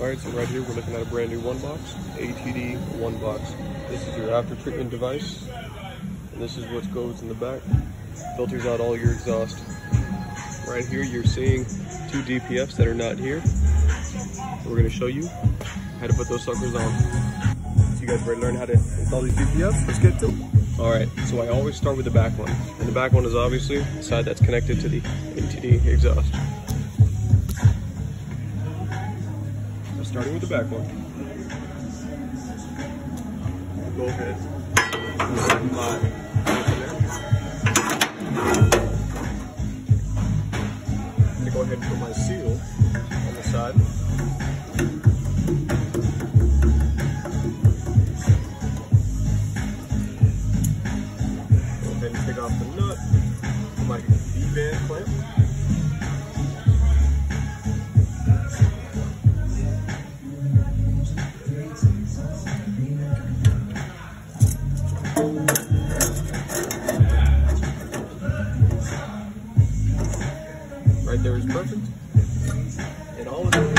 Alright, so right here we're looking at a brand new onebox, Dd15. This is your after treatment device, and this is what goes in the back. Filters out all your exhaust. Right here you're seeing two DPFs that are not here. We're going to show you how to put those suckers on. So you guys ready to learn how to install these DPFs? Let's get to it. Alright, so I always start with the back one. And the back one is obviously the side that's connected to the ATD exhaust. Starting with the back one. Go ahead. I'm going to go ahead and put my seal on the side. Go ahead and take off the nut. Put my V-band clamp. Right there is perfect. And all of those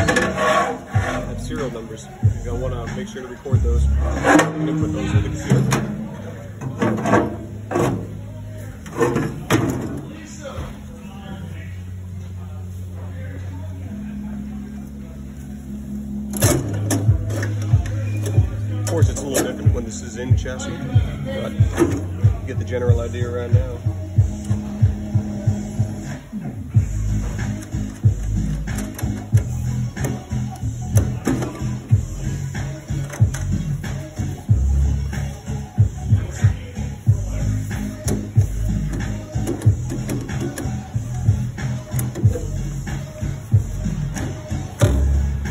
have serial numbers. You're going to want to make sure to record those. I'm going to put those in the computer. Of course, it's a little different when this is in chassis, but you get the general idea right now.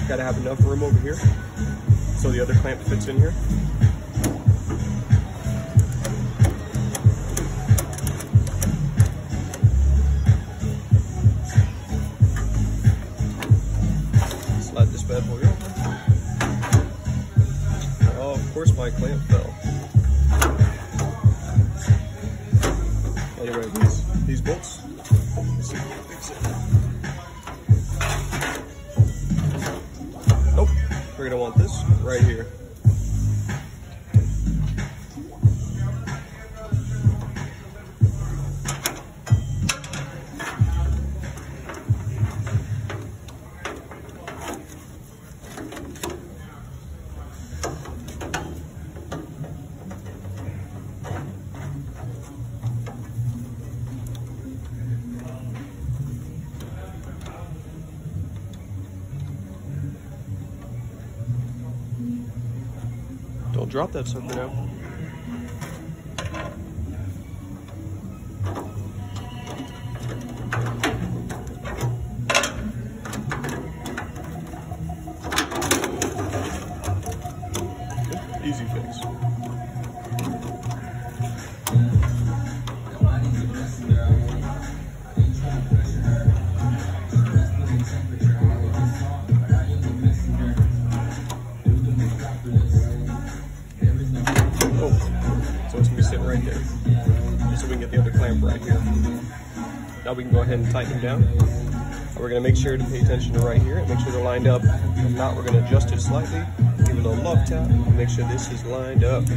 Got to have enough room over here so the other clamp fits in here. Slide this bad boy over. Oh, of course my clamp fell. Anyway, these bolts. Let's see if we can fix it. Nope, we're going to want this right here. Don't drop that sucker now. Easy fix. So it's going to be sitting right there, just so we can get the other clamp right here. Now we can go ahead and tighten them down. And we're going to make sure to pay attention to right here and make sure they're lined up. If not, we're going to adjust it slightly, give it a little love tap, and make sure this is lined up. So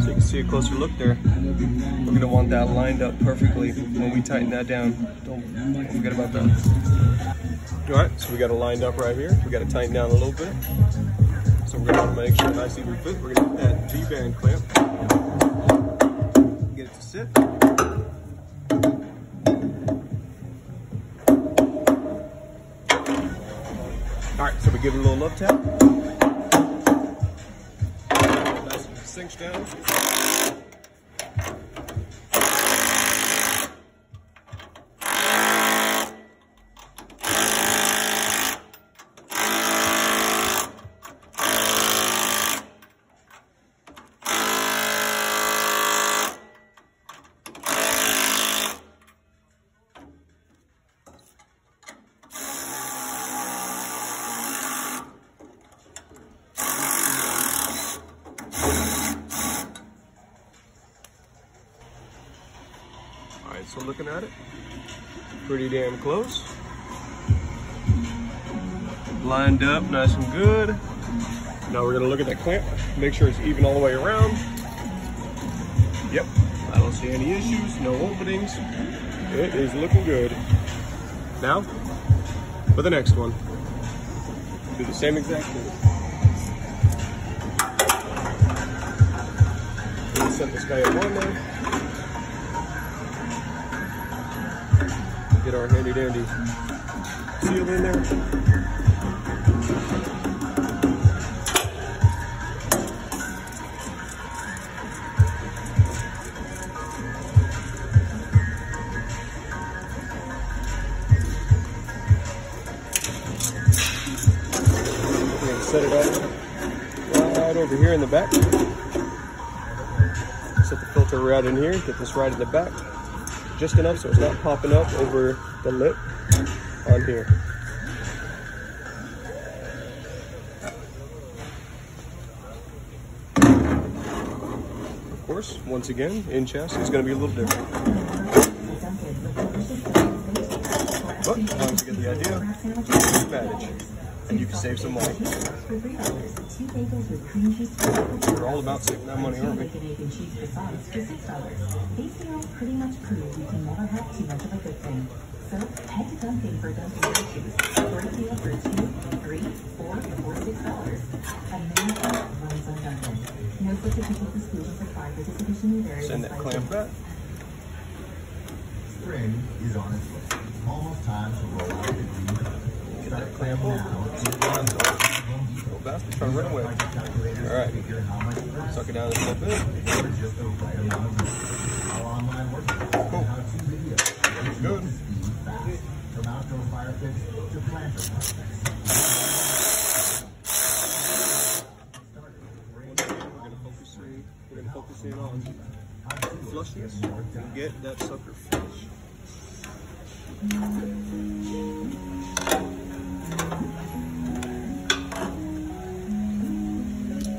you can see a closer look there. We're going to want that lined up perfectly when we tighten that down. Don't forget about that. Alright, so we got it lined up right here. We got to tighten down a little bit. So we're going to make sure nice even fit. We're going to get that V-band clamp. Get it to sit. Alright, so we give it a little love tap. Nice and sinks down. So looking at it, pretty damn close. lined up nice and good. Now we're gonna look at that clamp, make sure it's even all the way around. Yep, I don't see any issues, no openings. It is looking good. Now, for the next one, do the same exact thing. We'll set this guy up on there. Get our handy dandy seal in there. Set it up right over here in the back. Set the filter right in here, get this right in the back. Just enough so it's not popping up over the lip on here. Of course, once again, in chassis it's going to be a little different. But as long as you get the idea, it's advantage. And you can save some money. We're all about saving that money, aren't we? Pretty much proves you can never have too much of a good thing. So head to Dunkin' for Dunkin' issues. Sort of deal for $2, $3, $4, or $6. America runs on Dunkin'. No such official exclusions apply. Participation may vary. Send that clamp back. Spring is on its way. Almost time to roll out the green. Get that clamp over. Go bastard, trying to run away. Alright. Suck it down just a little bit. Cool. Good. From outdoor fire pits to planter prospects. We're gonna focus in on flushness and get that sucker flush.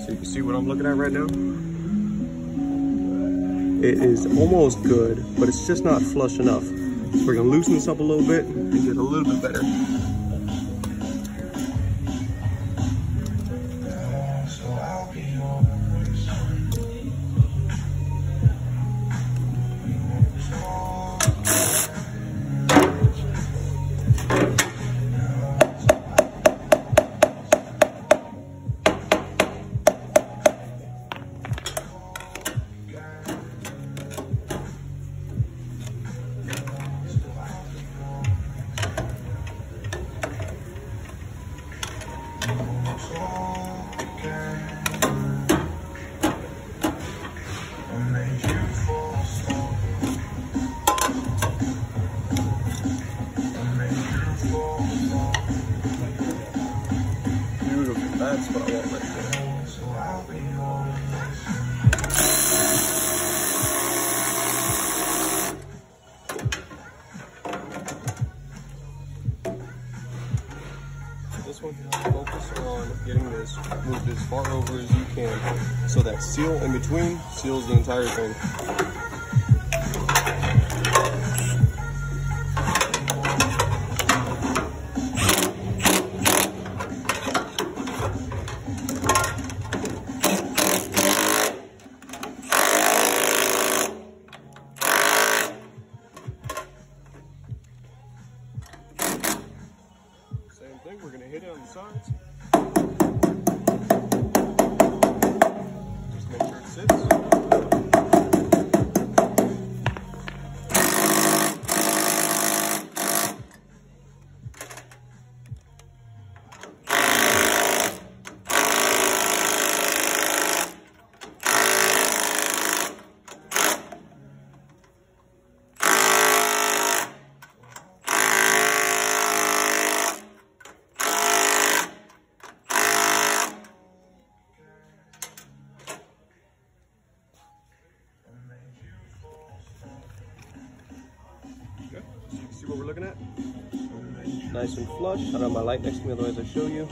So you can see what I'm looking at right now. It is almost good, but it's just not flush enough. So we're gonna loosen this up a little bit and get a little bit better. That's what I want right there. This one, focus on getting this moved as far over as you can, so that seal in between seals the entire thing. We're going to hit it on the sides. Just make sure it sits. See what we're looking at? Nice and flush. I don't have my light next to me, otherwise I'll show you.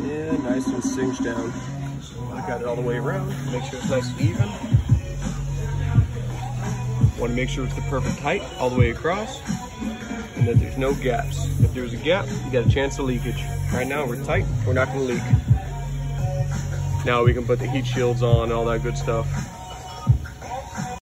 And nice and cinched down. Look at it all the way around. Make sure it's nice and even. Want to make sure it's the perfect height all the way across. and that there's no gaps. If there's a gap, you got a chance of leakage. Right now we're tight, we're not gonna leak. Now we can put the heat shields on and all that good stuff.